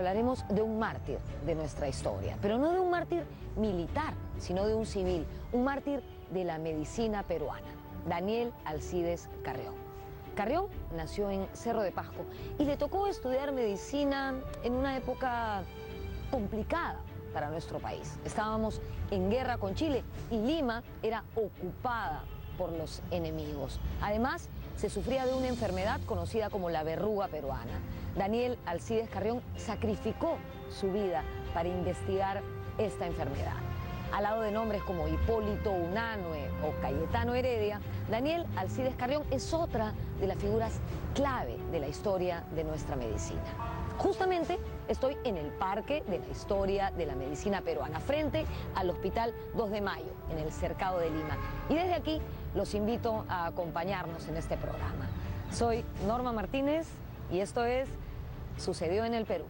hablaremos de un mártir de nuestra historia, pero no de un mártir militar, sino de un civil, un mártir de la medicina peruana, Daniel Alcides Carrión. Carrión nació en Cerro de Pasco y le tocó estudiar medicina en una época complicada para nuestro país. Estábamos en guerra con Chile y Lima era ocupada por los enemigos. Además, se sufría de una enfermedad conocida como la verruga peruana. Daniel Alcides Carrión sacrificó su vida para investigar esta enfermedad. Al lado de nombres como Hipólito Unanue o Cayetano Heredia, Daniel Alcides Carrión es otra de las figuras clave de la historia de nuestra medicina. Justamente estoy en el Parque de la Historia de la Medicina Peruana, frente al Hospital 2 de Mayo, en el Cercado de Lima. Y desde aquí los invito a acompañarnos en este programa. Soy Norma Martínez y esto es Sucedió en el Perú.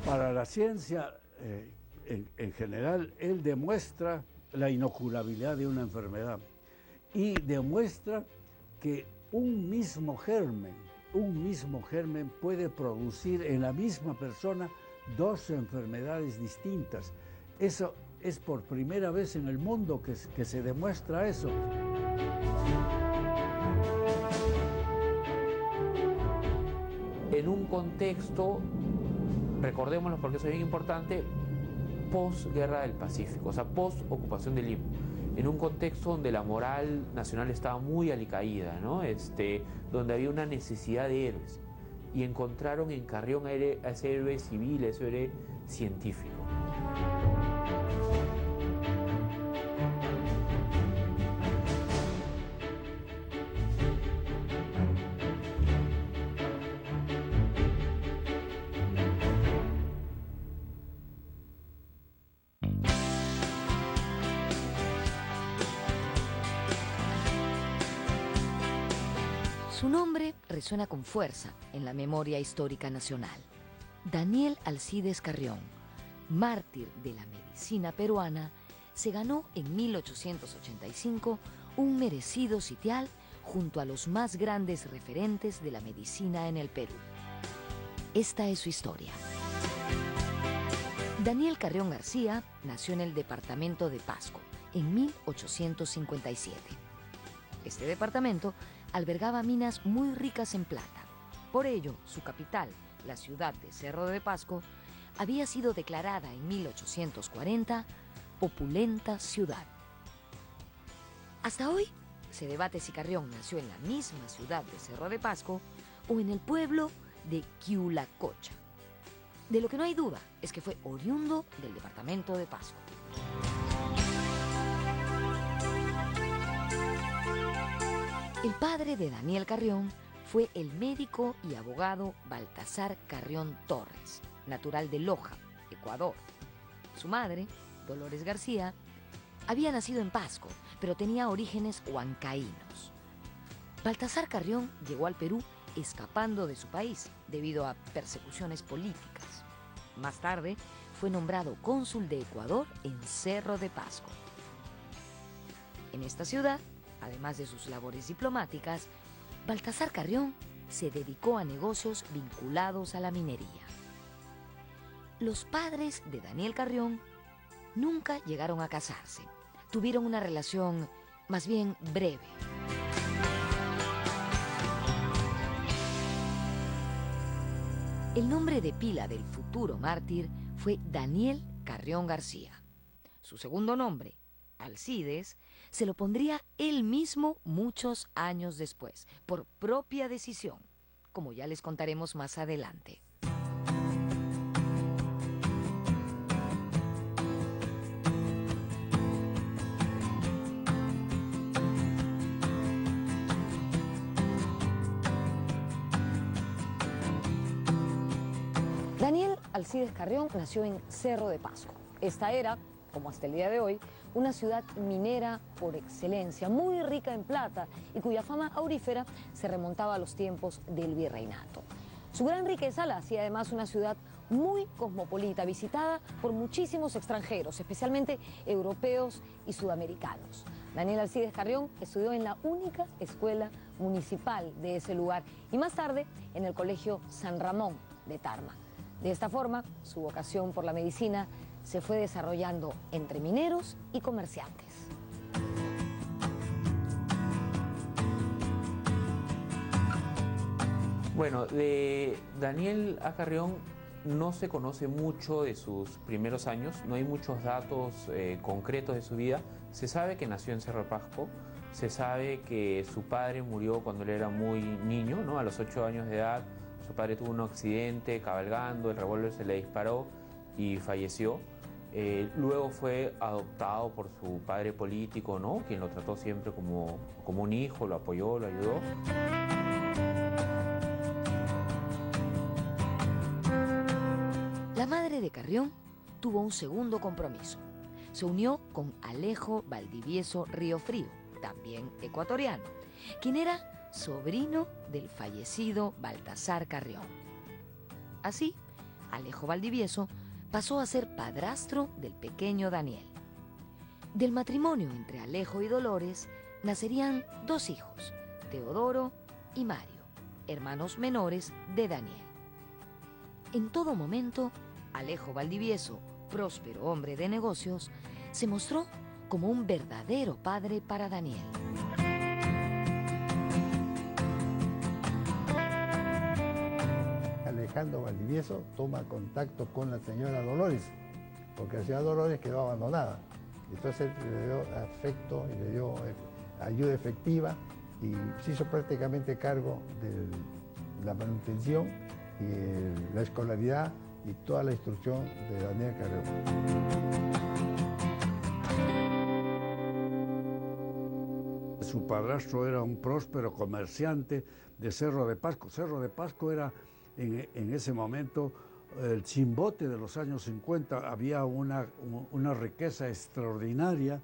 Para la ciencia, en general, él demuestra la inoculabilidad de una enfermedad y demuestra que un mismo germen puede producir en la misma persona dos enfermedades distintas. Eso es por primera vez en el mundo que se demuestra eso. En un contexto, recordémoslo porque eso es bien importante, post-guerra del Pacífico, o sea, post-ocupación de Lima, en un contexto donde la moral nacional estaba muy alicaída, ¿no? Donde había una necesidad de héroes, y encontraron en Carrión a ese héroe civil, a ese héroe científico. Su nombre resuena con fuerza en la memoria histórica nacional. Daniel Alcides Carrión, mártir de la medicina peruana, se ganó en 1885 un merecido sitial junto a los más grandes referentes de la medicina en el Perú. Esta es su historia. Daniel Carrión García nació en el departamento de Pasco en 1857. Este departamento albergaba minas muy ricas en plata. Por ello, su capital, la ciudad de Cerro de Pasco, había sido declarada en 1840 opulenta ciudad. Hasta hoy se debate si Carrión nació en la misma ciudad de Cerro de Pasco o en el pueblo de Quiulacocha. De lo que no hay duda es que fue oriundo del departamento de Pasco. El padre de Daniel Carrión fue el médico y abogado Baltasar Carrión Torres, natural de Loja, Ecuador. Su madre, Dolores García, había nacido en Pasco, pero tenía orígenes huancaínos. Baltasar Carrión llegó al Perú escapando de su país debido a persecuciones políticas. Más tarde fue nombrado cónsul de Ecuador en Cerro de Pasco. En esta ciudad, además de sus labores diplomáticas, Baltasar Carrión se dedicó a negocios vinculados a la minería. Los padres de Daniel Carrión nunca llegaron a casarse. Tuvieron una relación más bien breve. El nombre de pila del futuro mártir fue Daniel Carrión García. Su segundo nombre, Alcides, se lo pondría él mismo muchos años después, por propia decisión, como ya les contaremos más adelante. Daniel Alcides Carrión nació en Cerro de Pasco. Esta era, como hasta el día de hoy, una ciudad minera por excelencia, muy rica en plata y cuya fama aurífera se remontaba a los tiempos del virreinato. Su gran riqueza la hacía además una ciudad muy cosmopolita, visitada por muchísimos extranjeros, especialmente europeos y sudamericanos. Daniel Alcides Carrión estudió en la única escuela municipal de ese lugar y más tarde en el Colegio San Ramón de Tarma. De esta forma, su vocación por la medicina se fue desarrollando entre mineros y comerciantes. Bueno, de Daniel A. Carrión no se conoce mucho de sus primeros años, no hay muchos datos concretos de su vida. Se sabe que nació en Cerro de Pasco, se sabe que su padre murió cuando él era muy niño, ¿no? A los 8 años de edad. Su padre tuvo un accidente cabalgando, el revólver se le disparó y falleció. Luego fue adoptado por su padre político, ¿no? Quien lo trató siempre como un hijo, lo apoyó, lo ayudó. La madre de Carrión tuvo un segundo compromiso. Se unió con Alejo Valdivieso Riofrío, también ecuatoriano, quien era sobrino del fallecido Baltasar Carrión. Así, Alejo Valdivieso pasó a ser padrastro del pequeño Daniel. Del matrimonio entre Alejo y Dolores nacerían 2 hijos, Teodoro y Mario, hermanos menores de Daniel. En todo momento, Alejo Valdivieso, próspero hombre de negocios, se mostró como un verdadero padre para Daniel. Alejandro Valdivieso toma contacto con la señora Dolores, porque la señora Dolores quedó abandonada. Entonces él le dio afecto y le dio ayuda efectiva y se hizo prácticamente cargo de la manutención y la escolaridad y toda la instrucción de Daniel Carrión. Su padrastro era un próspero comerciante de Cerro de Pasco. Cerro de Pasco era en ese momento el Chimbote de los años 50, había una riqueza extraordinaria.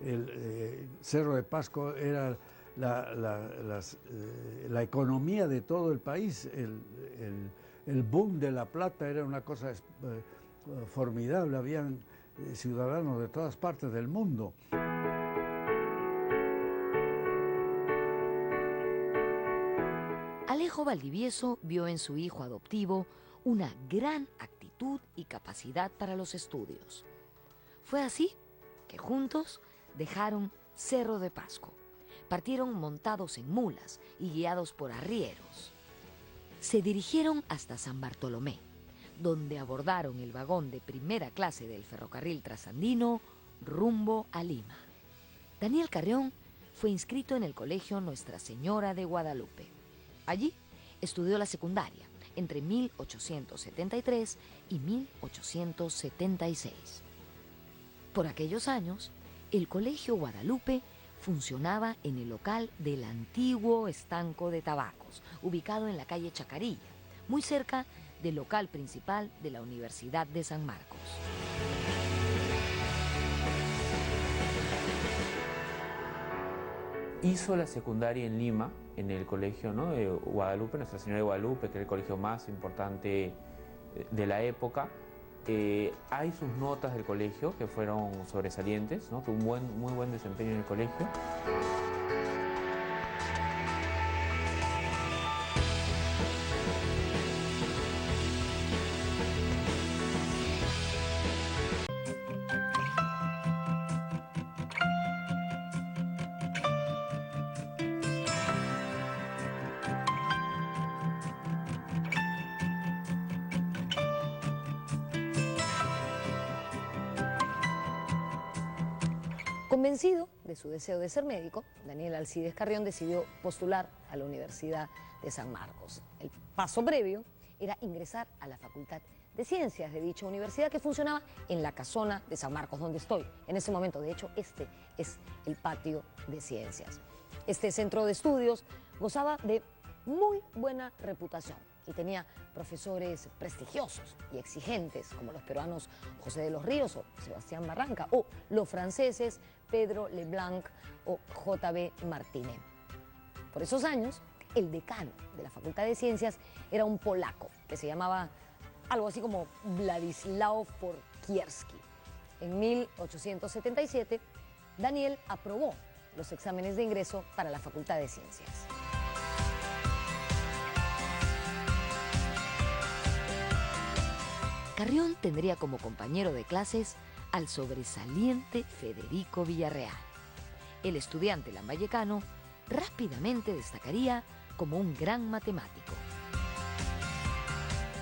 El Cerro de Pasco era la economía de todo el país. El boom de la plata era una cosa formidable, habían ciudadanos de todas partes del mundo. Alejo Valdivieso vio en su hijo adoptivo una gran actitud y capacidad para los estudios. Fue así que juntos dejaron Cerro de Pasco, partieron montados en mulas y guiados por arrieros. Se dirigieron hasta San Bartolomé, donde abordaron el vagón de primera clase del ferrocarril trasandino rumbo a Lima. Daniel Carrión fue inscrito en el colegio Nuestra Señora de Guadalupe. Allí estudió la secundaria entre 1873 y 1876. Por aquellos años, el Colegio Guadalupe funcionaba en el local del antiguo estanco de tabacos, ubicado en la calle Chacarilla, muy cerca del local principal de la Universidad de San Marcos. Hizo la secundaria en Lima, en el colegio, ¿no?, de Guadalupe, Nuestra Señora de Guadalupe, que era el colegio más importante de la época. Hay sus notas del colegio que fueron sobresalientes, ¿no? Tuvo un muy buen desempeño en el colegio. Convencido de su deseo de ser médico, Daniel Alcides Carrión decidió postular a la Universidad de San Marcos. El paso previo era ingresar a la Facultad de Ciencias de dicha universidad, que funcionaba en la casona de San Marcos, donde estoy en ese momento. De hecho, este es el patio de ciencias. Este centro de estudios gozaba de muy buena reputación y tenía profesores prestigiosos y exigentes, como los peruanos José de los Ríos o Sebastián Barranca, o los franceses Pedro Leblanc o J.B. Martinet. Por esos años, el decano de la Facultad de Ciencias era un polaco que se llamaba algo así como Władysław Forkierski. En 1877, Daniel aprobó los exámenes de ingreso para la Facultad de Ciencias. Carrión tendría como compañero de clases al sobresaliente Federico Villarreal. El estudiante lambayecano rápidamente destacaría como un gran matemático.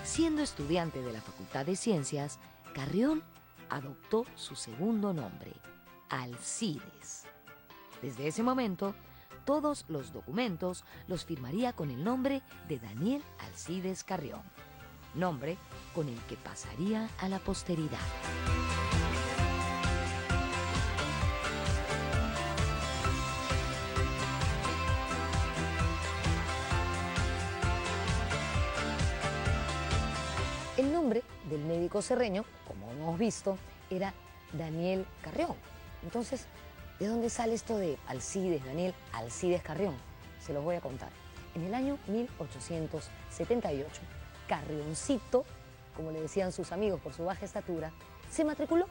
Siendo estudiante de la Facultad de Ciencias, Carrión adoptó su segundo nombre, Alcides. Desde ese momento, todos los documentos los firmaría con el nombre de Daniel Alcides Carrión, nombre con el que pasaría a la posteridad. El nombre del médico cerreño, como hemos visto, era Daniel Carrión. Entonces, ¿de dónde sale esto de Alcides, Daniel Alcides Carrión? Se los voy a contar. En el año 1878, Carrioncito, como le decían sus amigos por su baja estatura, se matriculó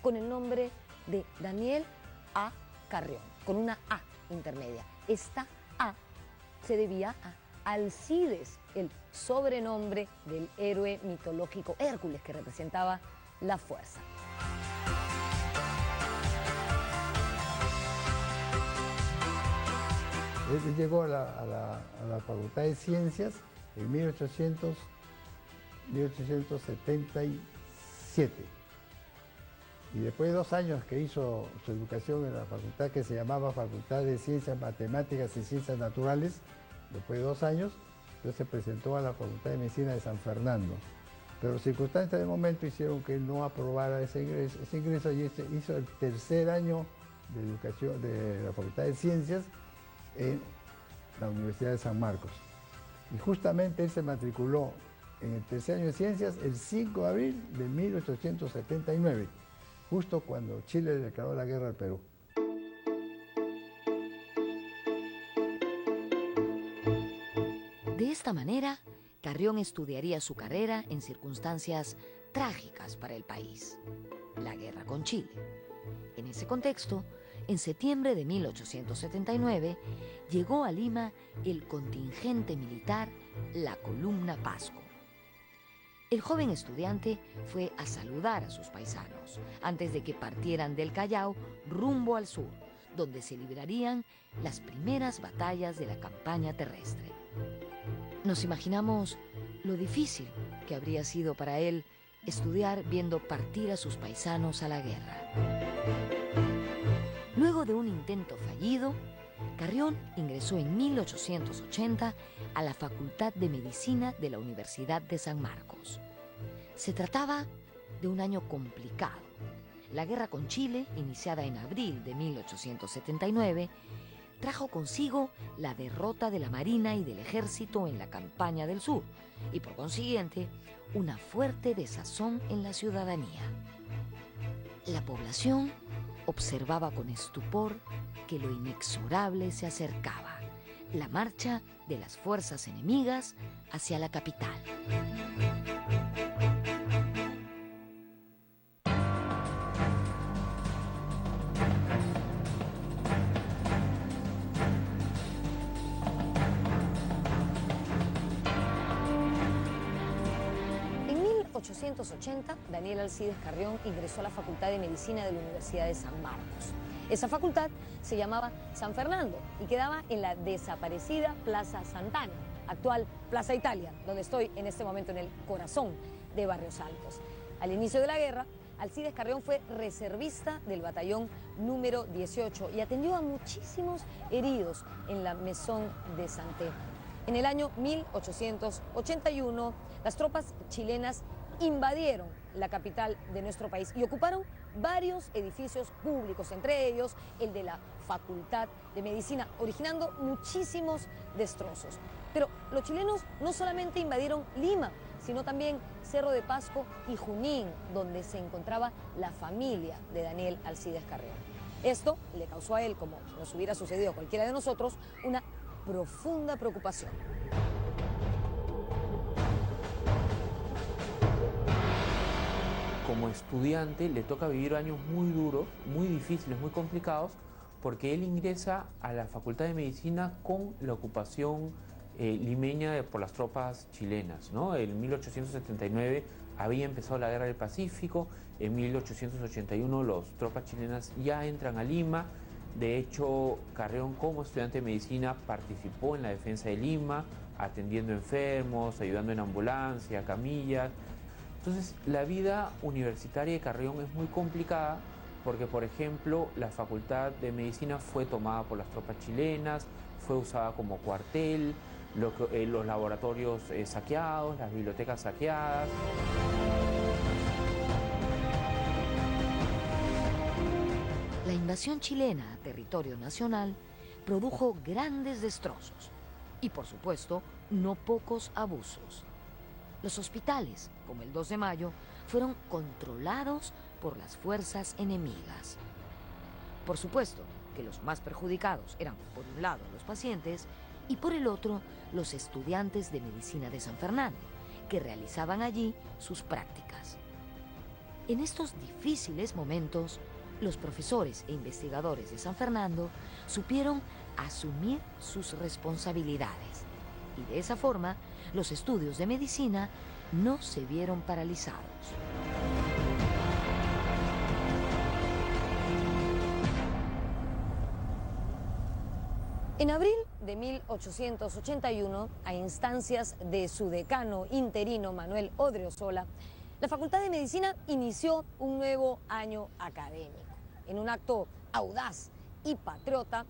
con el nombre de Daniel A. Carrión, con una A intermedia. Esta A se debía a Alcides, el sobrenombre del héroe mitológico Hércules, que representaba la fuerza. Él llegó a la Facultad de Ciencias en 1877. Y después de 2 años que hizo su educación en la facultad que se llamaba Facultad de Ciencias Matemáticas y Ciencias Naturales, después de 2 años, entonces se presentó a la Facultad de Medicina de San Fernando. Pero circunstancias del momento hicieron que no aprobara ese ingreso y hizo el tercer año de educación de la Facultad de Ciencias en la Universidad de San Marcos. Y justamente él se matriculó en el tercer año de Ciencias el 5 de abril de 1879, justo cuando Chile declaró la guerra al Perú. De esta manera, Carrión estudiaría su carrera en circunstancias trágicas para el país: la guerra con Chile. En ese contexto, en septiembre de 1879, llegó a Lima el contingente militar La Columna Pasco. El joven estudiante fue a saludar a sus paisanos antes de que partieran del Callao rumbo al sur, donde se librarían las primeras batallas de la campaña terrestre. Nos imaginamos lo difícil que habría sido para él estudiar viendo partir a sus paisanos a la guerra. Luego de un intento fallido, Carrión ingresó en 1880 a la Facultad de Medicina de la Universidad de San Marcos. Se trataba de un año complicado. La guerra con Chile, iniciada en abril de 1879, trajo consigo la derrota de la Marina y del Ejército en la campaña del sur y, por consiguiente, una fuerte desazón en la ciudadanía. La población observaba con estupor que lo inexorable se acercaba: la marcha de las fuerzas enemigas hacia la capital. En 1880, Daniel Alcides Carrión ingresó a la Facultad de Medicina de la Universidad de San Marcos. Esa facultad se llamaba San Fernando y quedaba en la desaparecida Plaza Santana, actual Plaza Italia, donde estoy en este momento en el corazón de Barrios Altos. Al inicio de la guerra, Alcides Carrión fue reservista del batallón número 18 y atendió a muchísimos heridos en la Maison de Santé. En el año 1881, las tropas chilenas invadieron la capital de nuestro país y ocuparon varios edificios públicos, entre ellos el de la Facultad de Medicina, originando muchísimos destrozos. Pero los chilenos no solamente invadieron Lima, sino también Cerro de Pasco y Junín, donde se encontraba la familia de Daniel Alcides Carrión. Esto le causó a él, como nos hubiera sucedido a cualquiera de nosotros, una profunda preocupación. Como estudiante le toca vivir años muy duros, muy difíciles, muy complicados, porque él ingresa a la Facultad de Medicina con la ocupación limeña por las tropas chilenas, ¿no? En 1879 había empezado la Guerra del Pacífico, en 1881 las tropas chilenas ya entran a Lima. De hecho, Carrión, como estudiante de medicina, participó en la defensa de Lima, atendiendo enfermos, ayudando en ambulancia, camillas. Entonces, la vida universitaria de Carrión es muy complicada porque, por ejemplo, la Facultad de Medicina fue tomada por las tropas chilenas, fue usada como cuartel, los laboratorios saqueados, las bibliotecas saqueadas. La invasión chilena a territorio nacional produjo grandes destrozos y, por supuesto, no pocos abusos. Los hospitales, como el 2 de Mayo, fueron controlados por las fuerzas enemigas. Por supuesto que los más perjudicados eran, por un lado, los pacientes y por el otro, los estudiantes de medicina de San Fernando, que realizaban allí sus prácticas. En estos difíciles momentos, los profesores e investigadores de San Fernando supieron asumir sus responsabilidades y de esa forma los estudios de medicina no se vieron paralizados. En abril de 1881, a instancias de su decano interino Manuel Odriozola, la Facultad de Medicina inició un nuevo año académico. En un acto audaz y patriota,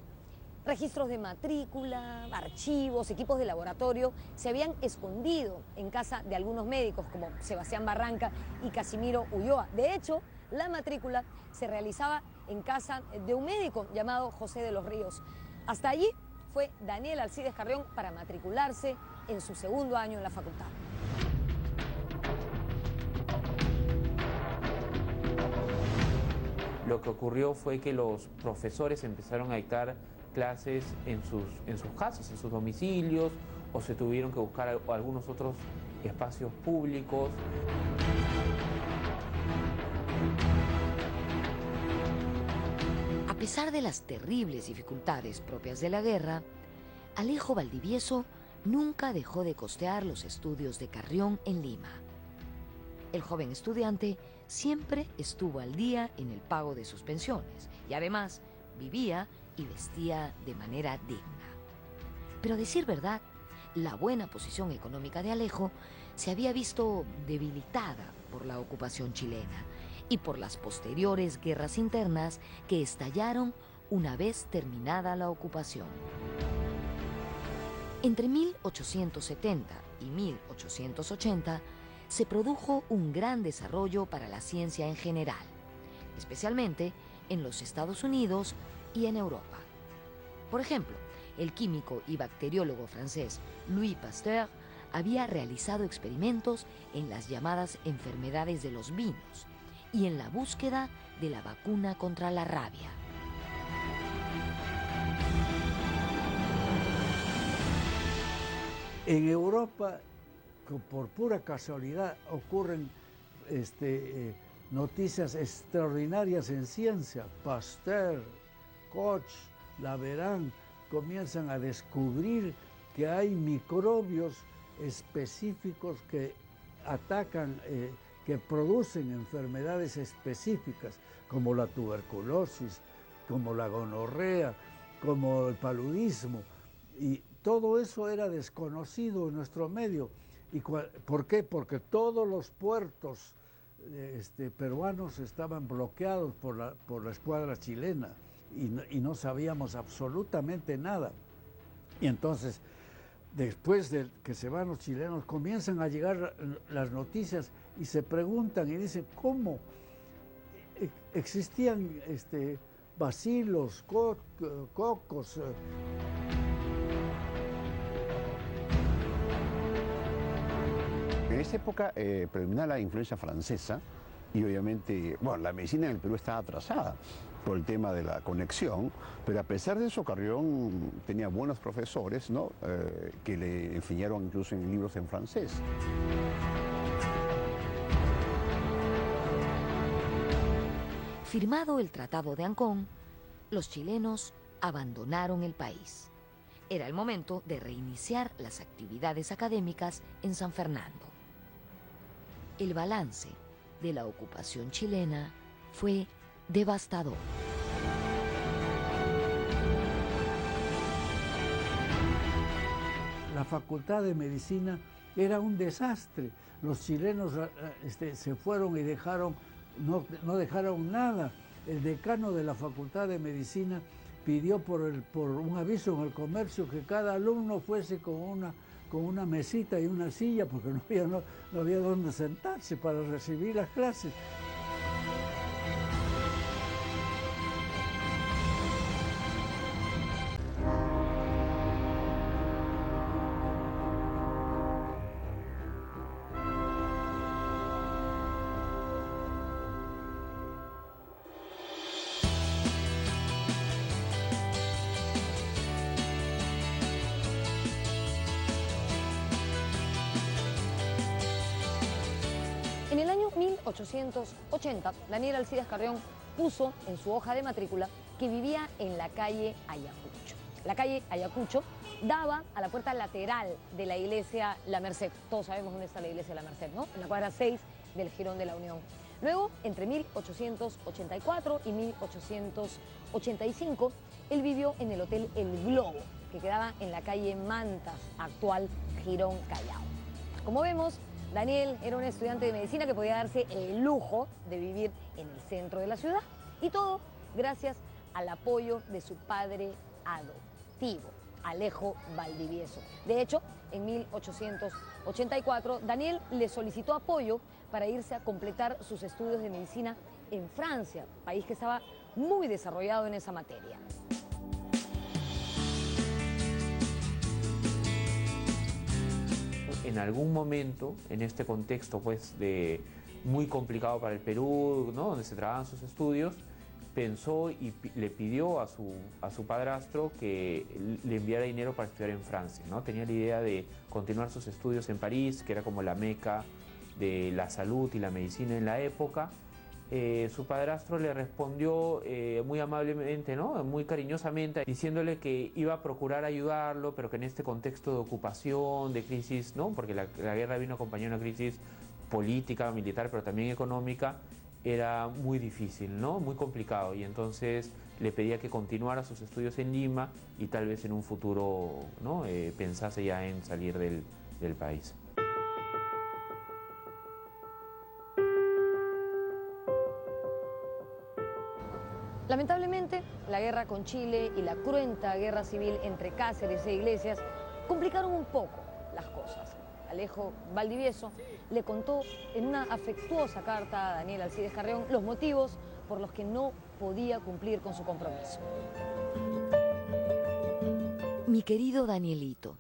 registros de matrícula, archivos, equipos de laboratorio se habían escondido en casa de algunos médicos como Sebastián Barranca y Casimiro Ulloa. De hecho, la matrícula se realizaba en casa de un médico llamado José de los Ríos. Hasta allí fue Daniel Alcides Carrión para matricularse en su segundo año en la facultad. Lo que ocurrió fue que los profesores empezaron a dictar clases en sus casas, en sus domicilios, o se tuvieron que buscar algunos otros espacios públicos. A pesar de las terribles dificultades propias de la guerra, Alejo Valdivieso nunca dejó de costear los estudios de Carrión en Lima. El joven estudiante siempre estuvo al día en el pago de sus pensiones y además vivía y vestía de manera digna. Pero a decir verdad, la buena posición económica de Alejo se había visto debilitada por la ocupación chilena y por las posteriores guerras internas que estallaron una vez terminada la ocupación. Entre 1870 y 1880 se produjo un gran desarrollo para la ciencia en general, especialmente en los Estados Unidos y en Europa. Por ejemplo, el químico y bacteriólogo francés Louis Pasteur había realizado experimentos en las llamadas enfermedades de los vinos y en la búsqueda de la vacuna contra la rabia. En Europa, por pura casualidad, ocurren noticias extraordinarias en ciencia. Pasteur, Koch, Laveran comienzan a descubrir que hay microbios específicos que atacan, que producen enfermedades específicas, como la tuberculosis, como la gonorrea, como el paludismo. Y todo eso era desconocido en nuestro medio. ¿Y por qué? Porque todos los puertos peruanos estaban bloqueados por la escuadra chilena y no sabíamos absolutamente nada. Y entonces, después de que se van los chilenos, comienzan a llegar las noticias y se preguntan y dicen, ¿cómo existían bacilos, cocos? En esa época predominaba la influencia francesa y obviamente, bueno, la medicina en el Perú estaba atrasada por el tema de la conexión, pero a pesar de eso Carrión tenía buenos profesores, ¿no? Que le enseñaron incluso en libros en francés. Firmado el Tratado de Ancón, los chilenos abandonaron el país. Era el momento de reiniciar las actividades académicas en San Fernando. El balance de la ocupación chilena fue devastador. La Facultad de Medicina era un desastre. Los chilenos se fueron y no dejaron nada. El decano de la Facultad de Medicina pidió por un aviso en el comercio que cada alumno fuese con una mesita y una silla porque no había dónde sentarse para recibir las clases. En el año 1880, Daniel Alcides Carrión puso en su hoja de matrícula que vivía en la calle Ayacucho. La calle Ayacucho daba a la puerta lateral de la iglesia La Merced. Todos sabemos dónde está la iglesia La Merced, ¿no? En la cuadra 6 del Jirón de la Unión. Luego, entre 1884 y 1885, él vivió en el Hotel El Globo, que quedaba en la calle Mantas, actual Jirón Callao. Como vemos, Daniel era un estudiante de medicina que podía darse el lujo de vivir en el centro de la ciudad. Y todo gracias al apoyo de su padre adoptivo, Alejo Valdivieso. De hecho, en 1884, Daniel le solicitó apoyo para irse a completar sus estudios de medicina en Francia, país que estaba muy desarrollado en esa materia. En algún momento, en este contexto pues muy complicado para el Perú, ¿no? Donde se trababan sus estudios, pensó y le pidió a su padrastro que le enviara dinero para estudiar en Francia, ¿no? Tenía la idea de continuar sus estudios en París, que era como la meca de la salud y la medicina en la época. Su padrastro le respondió muy amablemente, ¿no? Muy cariñosamente, diciéndole que iba a procurar ayudarlo, pero que en este contexto de ocupación, de crisis, ¿no? Porque la guerra vino acompañada de una crisis política, militar, pero también económica, era muy difícil, ¿no? Muy complicado. Y entonces le pedía que continuara sus estudios en Lima y tal vez en un futuro, ¿no? Pensase ya en salir del país. Lamentablemente, la guerra con Chile y la cruenta guerra civil entre Cáceres e Iglesias complicaron un poco las cosas. Alejo Valdivieso le contó en una afectuosa carta a Daniel Alcides Carrión los motivos por los que no podía cumplir con su compromiso. Mi querido Danielito,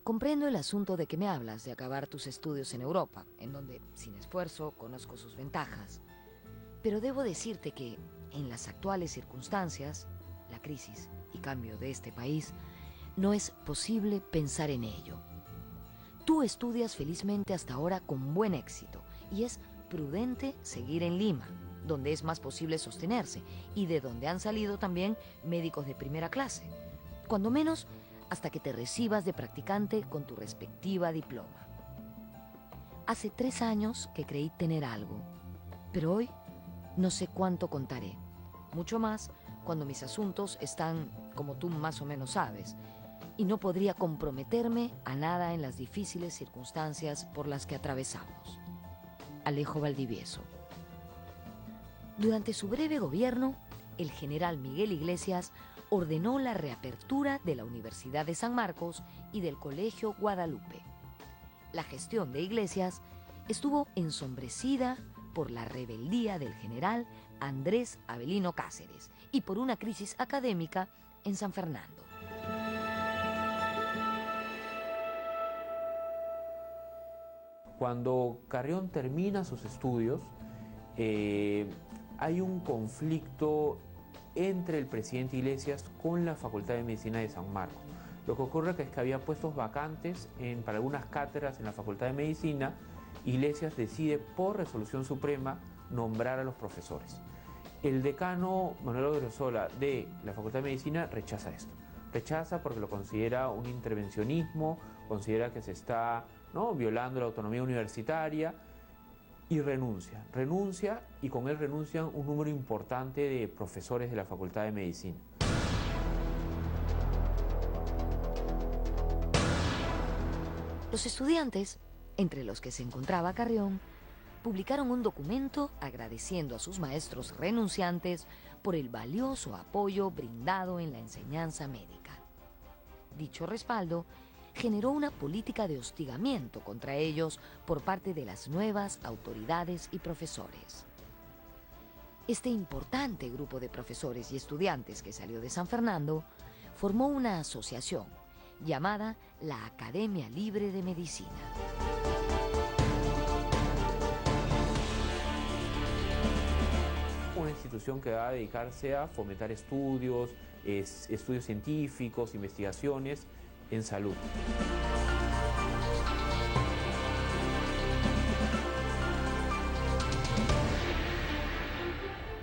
comprendo el asunto de que me hablas de acabar tus estudios en Europa, en donde, sin esfuerzo, conozco sus ventajas. Pero debo decirte que, en las actuales circunstancias, la crisis y cambio de este país, no es posible pensar en ello. Tú estudias felizmente hasta ahora con buen éxito y es prudente seguir en Lima, donde es más posible sostenerse y de donde han salido también médicos de primera clase, cuando menos hasta que te recibas de practicante con tu respectiva diploma. Hace 3 años que creí tener algo, pero hoy no sé cuánto contaré, mucho más cuando mis asuntos están, como tú más o menos sabes, y no podría comprometerme a nada en las difíciles circunstancias por las que atravesamos. Alejo Valdivieso. Durante su breve gobierno, el general Miguel Iglesias ordenó la reapertura de la Universidad de San Marcos y del Colegio Guadalupe. La gestión de Iglesias estuvo ensombrecida por la rebeldía del general Andrés Avelino Cáceres y por una crisis académica en San Fernando. Cuando Carrión termina sus estudios, hay un conflicto entre el presidente Iglesias con la Facultad de Medicina de San Marcos. Lo que ocurre es que había puestos vacantes para algunas cátedras en la Facultad de Medicina. Iglesias decide, por resolución suprema, nombrar a los profesores. El decano Manuel Odriozola de la Facultad de Medicina rechaza esto. Rechaza porque lo considera un intervencionismo, considera que se está violando la autonomía universitaria y renuncia. Renuncia y con él renuncian un número importante de profesores de la Facultad de Medicina. Los estudiantes, entre los que se encontraba Carrión, publicaron un documento agradeciendo a sus maestros renunciantes por el valioso apoyo brindado en la enseñanza médica. Dicho respaldo generó una política de hostigamiento contra ellos por parte de las nuevas autoridades y profesores. Este importante grupo de profesores y estudiantes que salió de San Fernando formó una asociación llamada la Academia Libre de Medicina. Una institución que va a dedicarse a fomentar estudios científicos, investigaciones en salud.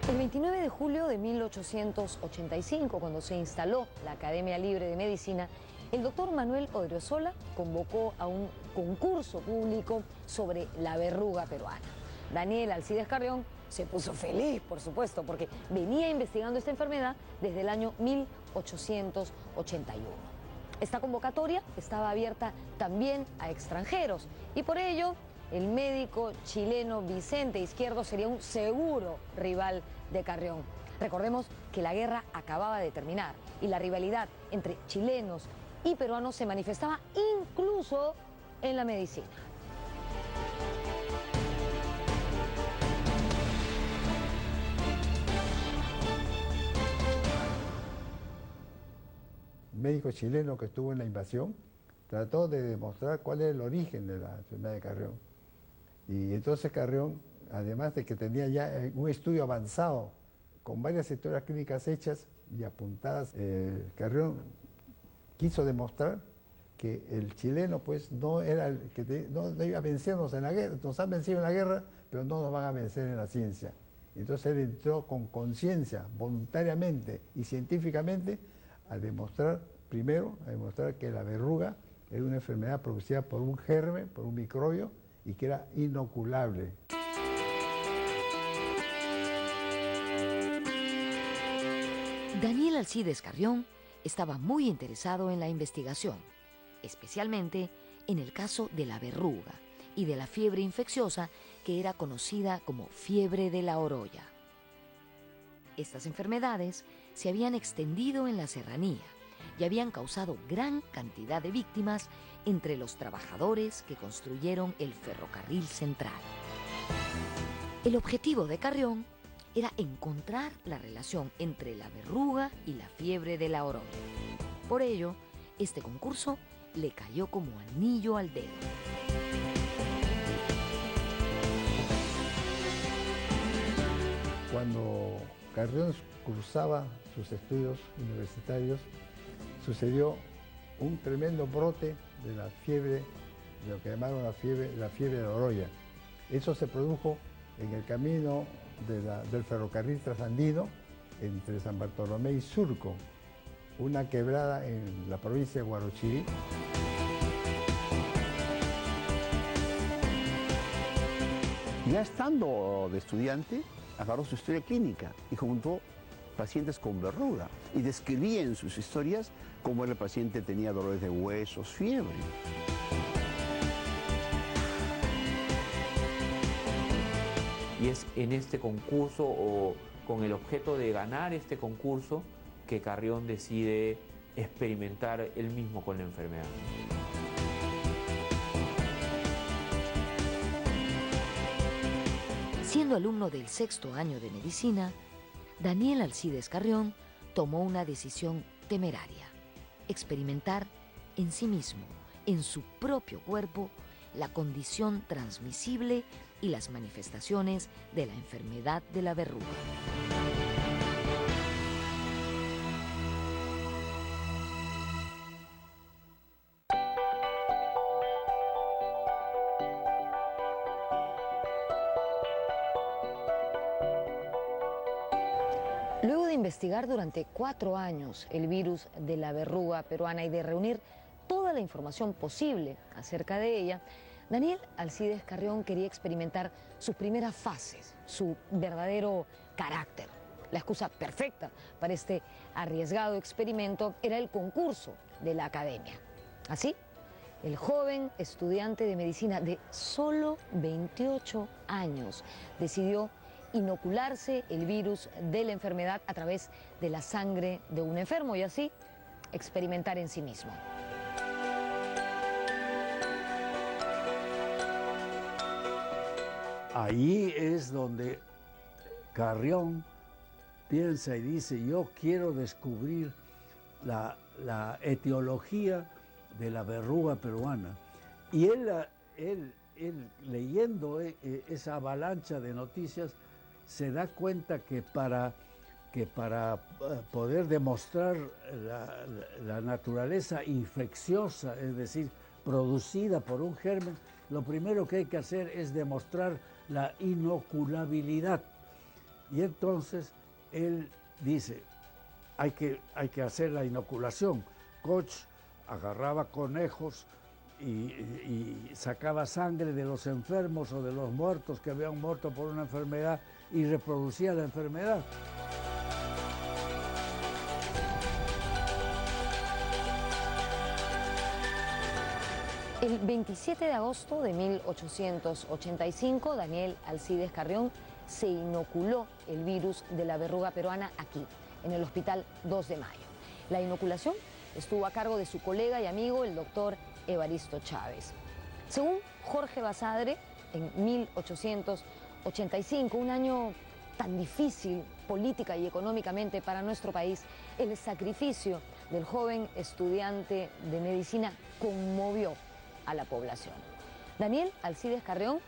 El 29 de julio de 1885, cuando se instaló la Academia Libre de Medicina, el doctor Manuel Odriozola convocó a un concurso público sobre la verruga peruana. Daniel Alcides Carrión se puso feliz, por supuesto, porque venía investigando esta enfermedad desde el año 1881. Esta convocatoria estaba abierta también a extranjeros y por ello el médico chileno Vicente Izquierdo sería un seguro rival de Carrión. Recordemos que la guerra acababa de terminar y la rivalidad entre chilenos y peruanos se manifestaba incluso en la medicina. Médico chileno que estuvo en la invasión trató de demostrar cuál es el origen de la enfermedad de Carrión. Y entonces Carrión, además de que tenía ya un estudio avanzado con varias historias clínicas hechas y apuntadas, Carrión quiso demostrar que el chileno pues no era el que no iba a vencernos en la guerra, nos han vencido en la guerra, pero no nos van a vencer en la ciencia. Entonces él entró con conciencia, voluntariamente y científicamente a demostrar que la verruga era una enfermedad producida por un germen, por un microbio, y que era inoculable. Daniel Alcides Carrión estaba muy interesado en la investigación, especialmente en el caso de la verruga y de la fiebre infecciosa que era conocida como fiebre de la oroya. Estas enfermedades se habían extendido en la serranía y habían causado gran cantidad de víctimas entre los trabajadores que construyeron el ferrocarril central. El objetivo de Carrión era encontrar la relación entre la verruga y la fiebre de la oroya. Por ello, este concurso le cayó como anillo al dedo. Cuando Carrión cursaba sus estudios universitarios, sucedió un tremendo brote de la fiebre, de lo que llamaron la fiebre de la oroya. Eso se produjo en el camino del ferrocarril trasandino entre San Bartolomé y Surco, una quebrada en la provincia de Huarochirí. Ya estando de estudiante, agarró su historia clínica y juntó pacientes con verruga y describía en sus historias cómo el paciente tenía dolores de huesos, fiebre. Y es en este concurso o con el objeto de ganar este concurso que Carrión decide experimentar él mismo con la enfermedad. Siendo alumno del 6º año de medicina, Daniel Alcides Carrión tomó una decisión temeraria: experimentar en sí mismo, en su propio cuerpo, la condición transmisible y las manifestaciones de la enfermedad de la verruga. Luego de investigar durante 4 años el virus de la verruga peruana y de reunir toda la información posible acerca de ella, Daniel Alcides Carrión quería experimentar sus primeras fases, su verdadero carácter. La excusa perfecta para este arriesgado experimento era el concurso de la academia. Así, el joven estudiante de medicina de solo 28 años decidió inocularse el virus de la enfermedad a través de la sangre de un enfermo y así experimentar en sí mismo. Ahí es donde Carrión piensa y dice: yo quiero descubrir la etiología de la verruga peruana. Y él leyendo esa avalancha de noticias, se da cuenta que para poder demostrar la naturaleza infecciosa, es decir, producida por un germen, lo primero que hay que hacer es demostrar la inoculabilidad. Y entonces él dice: hay que hacer la inoculación. Koch agarraba conejos y sacaba sangre de los enfermos o de los muertos que habían muerto por una enfermedad y reproducía la enfermedad. El 27 de agosto de 1885, Daniel Alcides Carrión se inoculó el virus de la verruga peruana aquí, en el Hospital 2 de Mayo. La inoculación estuvo a cargo de su colega y amigo, el doctor Evaristo Chávez. Según Jorge Basadre, en 1885, un año tan difícil política y económicamente para nuestro país, el sacrificio del joven estudiante de medicina conmovió a la población. Daniel Alcides Carrión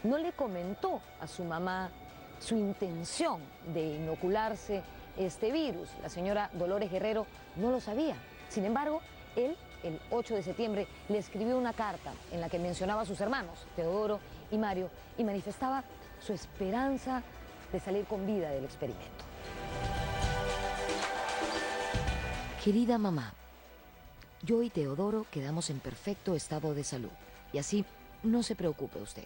no le comentó a su mamá su intención de inocularse este virus. La señora Dolores Guerrero no lo sabía. Sin embargo, él, el 8 de septiembre, le escribió una carta en la que mencionaba a sus hermanos, Teodoro y Mario, y manifestaba su esperanza de salir con vida del experimento. Querida mamá, yo y Teodoro quedamos en perfecto estado de salud, y así no se preocupe usted.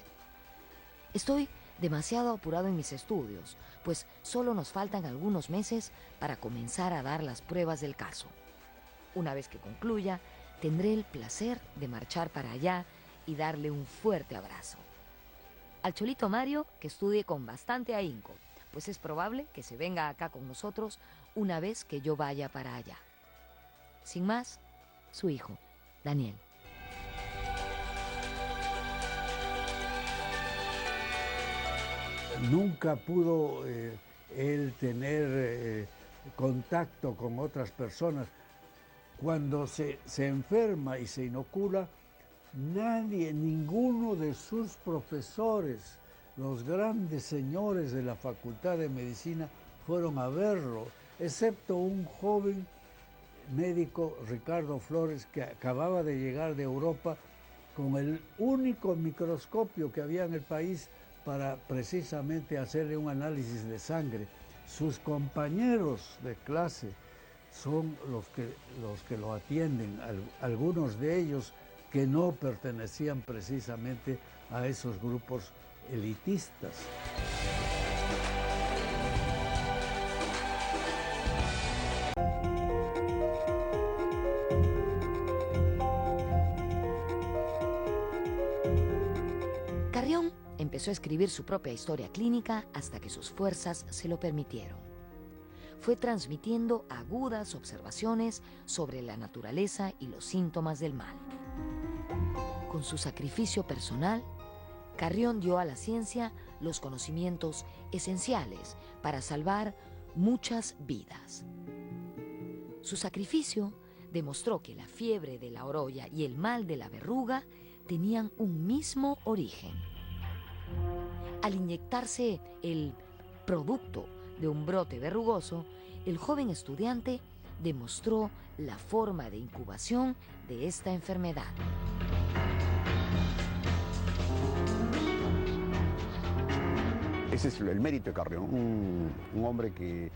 Estoy demasiado apurado en mis estudios, pues solo nos faltan algunos meses para comenzar a dar las pruebas del caso. Una vez que concluya, tendré el placer de marchar para allá y darle un fuerte abrazo. Al cholito Mario, que estudie con bastante ahínco, pues es probable que se venga acá con nosotros una vez que yo vaya para allá. Sin más, su hijo, Daniel. Nunca pudo él tener contacto con otras personas. Cuando se enferma y se inocula, nadie, ninguno de sus profesores, los grandes señores de la Facultad de Medicina, fueron a verlo, excepto un joven médico, Ricardo Flores, que acababa de llegar de Europa con el único microscopio que había en el país para precisamente hacerle un análisis de sangre. Sus compañeros de clase son los que lo atienden, algunos de ellos que no pertenecían precisamente a esos grupos elitistas. empezó a escribir su propia historia clínica hasta que sus fuerzas se lo permitieron. Fue transmitiendo agudas observaciones sobre la naturaleza y los síntomas del mal. Con su sacrificio personal, Carrión dio a la ciencia los conocimientos esenciales para salvar muchas vidas. Su sacrificio demostró que la fiebre de la orolla y el mal de la verruga tenían un mismo origen. Al inyectarse el producto de un brote verrugoso, el joven estudiante demostró la forma de incubación de esta enfermedad. Ese es el mérito de Carrión, un hombre que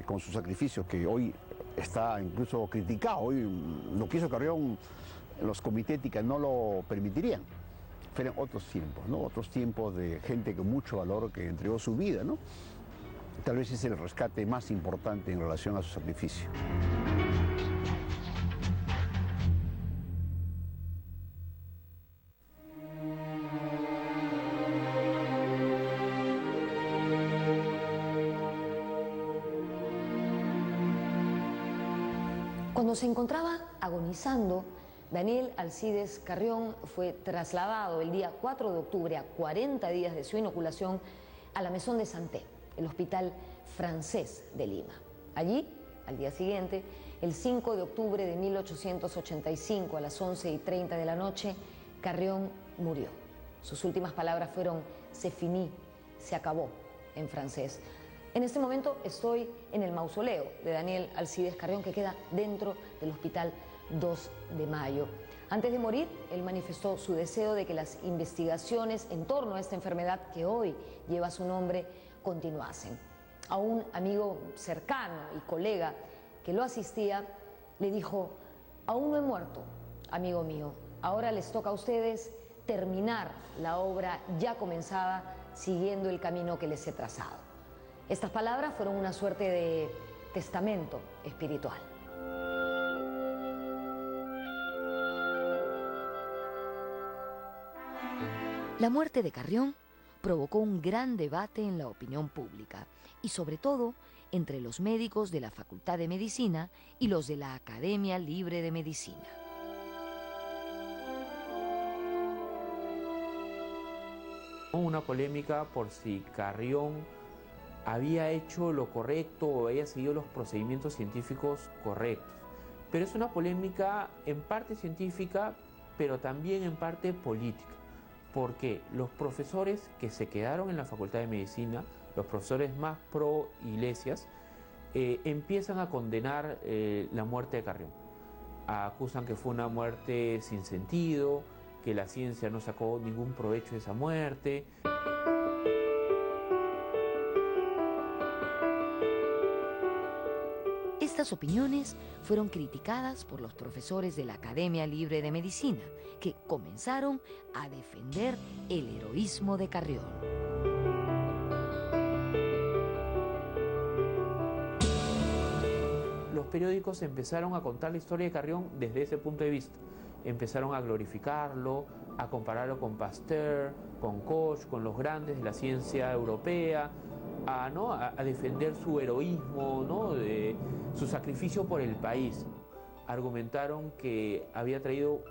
con sus sacrificios, que hoy está incluso criticado. Hoy lo que hizo Carrión, los comités éticos no lo permitirían. Fueron otros tiempos, ¿no? Otros tiempos de gente con mucho valor que entregó su vida, ¿no? Tal vez es el rescate más importante en relación a su sacrificio. Cuando se encontraba agonizando, Daniel Alcides Carrión fue trasladado el día 4 de octubre, a 40 días de su inoculación, a la Maison de Santé, el hospital francés de Lima. Allí, al día siguiente, el 5 de octubre de 1885, a las 11:30 de la noche, Carrión murió. Sus últimas palabras fueron "c'est fini", se acabó, en francés. En este momento estoy en el mausoleo de Daniel Alcides Carrión, que queda dentro del Hospital 2 de Mayo. Antes de morir, él manifestó su deseo de que las investigaciones en torno a esta enfermedad que hoy lleva su nombre continuasen. A un amigo cercano y colega que lo asistía, le dijo: "Aún no he muerto, amigo mío. Ahora les toca a ustedes terminar la obra ya comenzada, siguiendo el camino que les he trazado". Estas palabras fueron una suerte de testamento espiritual. La muerte de Carrión provocó un gran debate en la opinión pública y sobre todo entre los médicos de la Facultad de Medicina y los de la Academia Libre de Medicina. Una polémica por si Carrión había hecho lo correcto o había seguido los procedimientos científicos correctos. Pero es una polémica en parte científica, pero también en parte política, porque los profesores que se quedaron en la Facultad de Medicina, los profesores más pro iglesias, empiezan a condenar la muerte de Carrión. Acusan que fue una muerte sin sentido, que la ciencia no sacó ningún provecho de esa muerte. Estas opiniones fueron criticadas por los profesores de la Academia Libre de Medicina, que comenzaron a defender el heroísmo de Carrión. Los periódicos empezaron a contar la historia de Carrión desde ese punto de vista. Empezaron a glorificarlo, a compararlo con Pasteur, con Koch, con los grandes de la ciencia europea, a defender su heroísmo, ¿no? Su sacrificio por el país. Argumentaron que había traído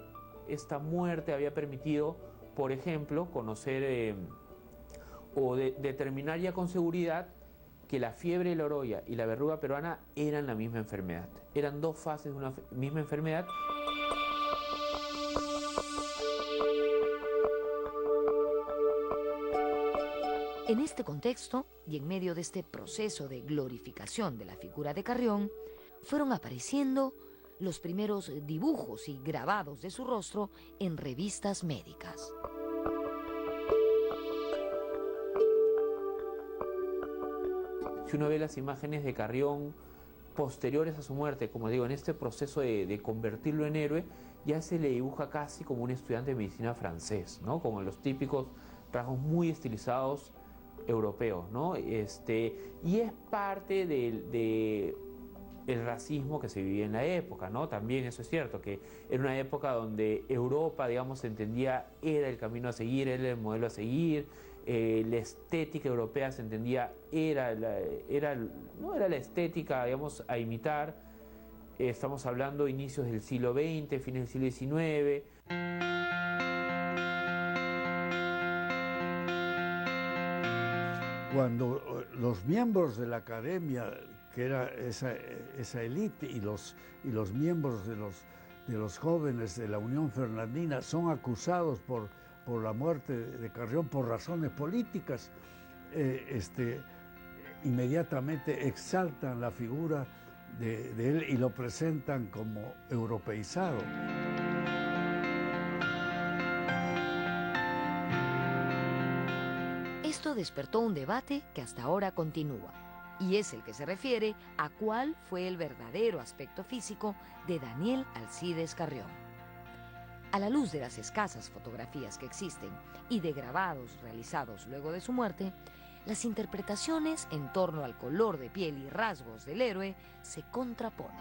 esta muerte, había permitido, por ejemplo, conocer determinar ya con seguridad que la fiebre de la orolla y la verruga peruana eran la misma enfermedad. Eran dos fases de una misma enfermedad. En este contexto, y en medio de este proceso de glorificación de la figura de Carrión, fueron apareciendo los primeros dibujos y grabados de su rostro en revistas médicas. Si uno ve las imágenes de Carrión posteriores a su muerte, como digo, en este proceso de convertirlo en héroe, ya se le dibuja casi como un estudiante de medicina francés, ¿no? Como los típicos rasgos muy estilizados europeos, ¿no? Y es parte de el racismo que se vivía en la época, ¿no? También eso es cierto, que era una época donde Europa, digamos, se entendía, era el camino a seguir, era el modelo a seguir, la estética europea se entendía, no era la estética, digamos, a imitar. Estamos hablando de inicios del siglo XX, fines del siglo XIX. Cuando los miembros de la academia, que era esa élite, y los miembros de los jóvenes de la Unión Fernandina son acusados por la muerte de Carrión por razones políticas, inmediatamente exaltan la figura de él y lo presentan como europeizado. Esto despertó un debate que hasta ahora continúa, y es el que se refiere a cuál fue el verdadero aspecto físico de Daniel Alcides Carrión. A la luz de las escasas fotografías que existen y de grabados realizados luego de su muerte, las interpretaciones en torno al color de piel y rasgos del héroe se contraponen.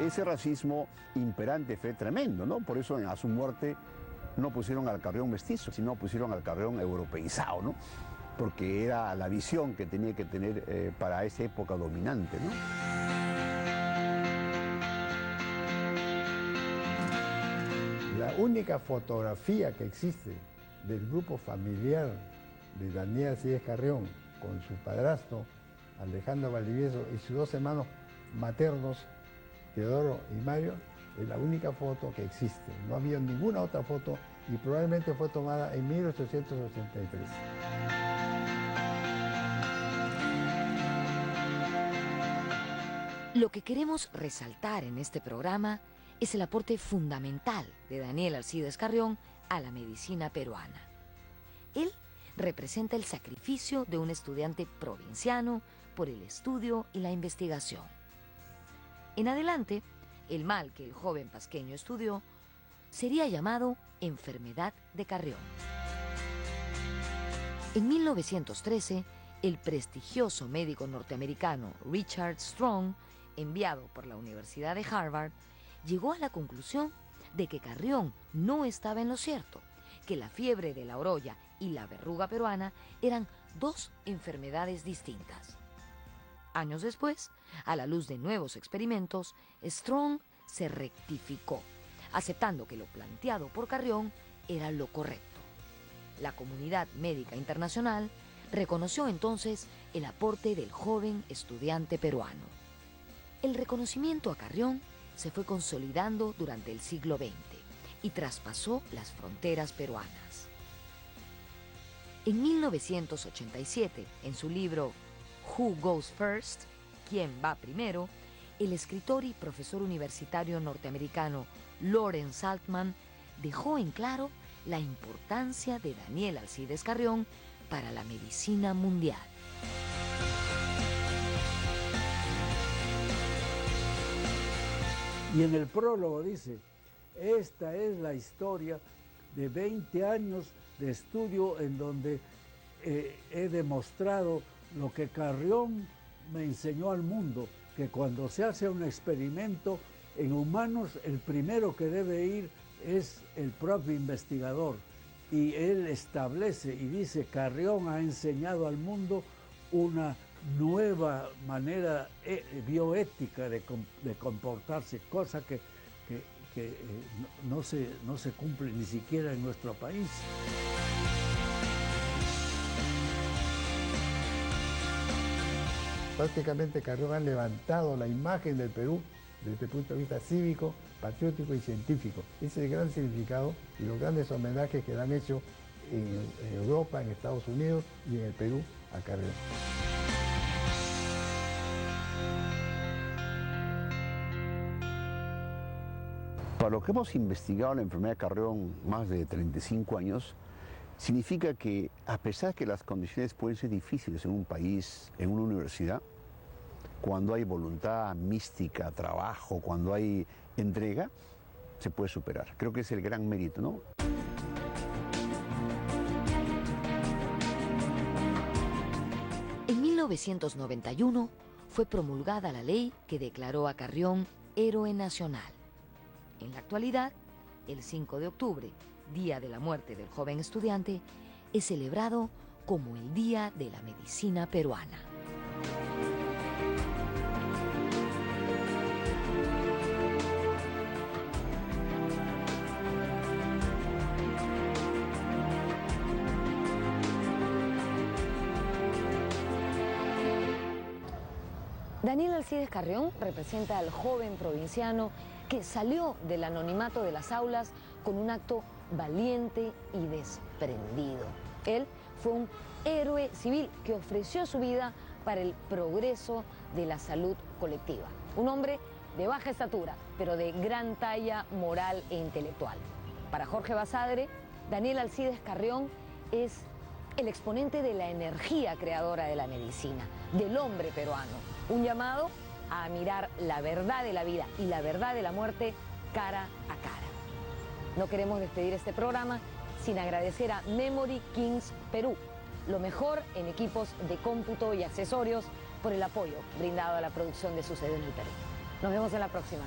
Ese racismo imperante fue tremendo, ¿no? Por eso a su muerte no pusieron al Carrión mestizo, sino pusieron al Carrión europeizado, ¿no? Porque era la visión que tenía que tener para esa época dominante, ¿no? La única fotografía que existe del grupo familiar de Daniel Alcides Carrión con su padrastro Alejandro Valdivieso y sus dos hermanos maternos, Teodoro y Mario, es la única foto que existe. No había ninguna otra foto y probablemente fue tomada en 1883. Lo que queremos resaltar en este programa es el aporte fundamental de Daniel Alcides Carrión a la medicina peruana. Él representa el sacrificio de un estudiante provinciano por el estudio y la investigación. En adelante, el mal que el joven pasqueño estudió sería llamado enfermedad de Carrión. En 1913, el prestigioso médico norteamericano Richard Strong, enviado por la Universidad de Harvard, llegó a la conclusión de que Carrión no estaba en lo cierto, que la fiebre de la orolla y la verruga peruana eran dos enfermedades distintas. Años después, a la luz de nuevos experimentos, Strong se rectificó, aceptando que lo planteado por Carrión era lo correcto. La comunidad médica internacional reconoció entonces el aporte del joven estudiante peruano. El reconocimiento a Carrión se fue consolidando durante el siglo XX y traspasó las fronteras peruanas. En 1987, en su libro Who Goes First? ¿Quién va primero?, el escritor y profesor universitario norteamericano Lawrence Altman dejó en claro la importancia de Daniel Alcides Carrión para la medicina mundial. Y en el prólogo dice, esta es la historia de 20 años de estudio en donde he demostrado lo que Carrión me enseñó al mundo, que cuando se hace un experimento en humanos, el primero que debe ir es el propio investigador. Y él establece y dice, Carrión ha enseñado al mundo una nueva manera bioética de comportarse, cosa que no se cumple ni siquiera en nuestro país. Prácticamente Carrión ha levantado la imagen del Perú desde el punto de vista cívico, patriótico y científico. Ese es el gran significado y los grandes homenajes que le han hecho en Europa, en Estados Unidos y en el Perú a Carrión. Para lo que hemos investigado la enfermedad de Carrión más de 35 años, significa que a pesar que las condiciones pueden ser difíciles en un país, en una universidad, cuando hay voluntad mística, trabajo, cuando hay entrega, se puede superar. Creo que es el gran mérito, ¿no? 1991 fue promulgada la ley que declaró a Carrión héroe nacional. En la actualidad, el 5 de octubre, día de la muerte del joven estudiante, es celebrado como el Día de la Medicina Peruana. Daniel Alcides Carrión representa al joven provinciano que salió del anonimato de las aulas con un acto valiente y desprendido. Él fue un héroe civil que ofreció su vida para el progreso de la salud colectiva. Un hombre de baja estatura, pero de gran talla moral e intelectual. Para Jorge Basadre, Daniel Alcides Carrión es el exponente de la energía creadora de la medicina, del hombre peruano. Un llamado a mirar la verdad de la vida y la verdad de la muerte cara a cara. No queremos despedir este programa sin agradecer a Memory Kings Perú, lo mejor en equipos de cómputo y accesorios, por el apoyo brindado a la producción de Sucede en el Perú. Nos vemos en la próxima.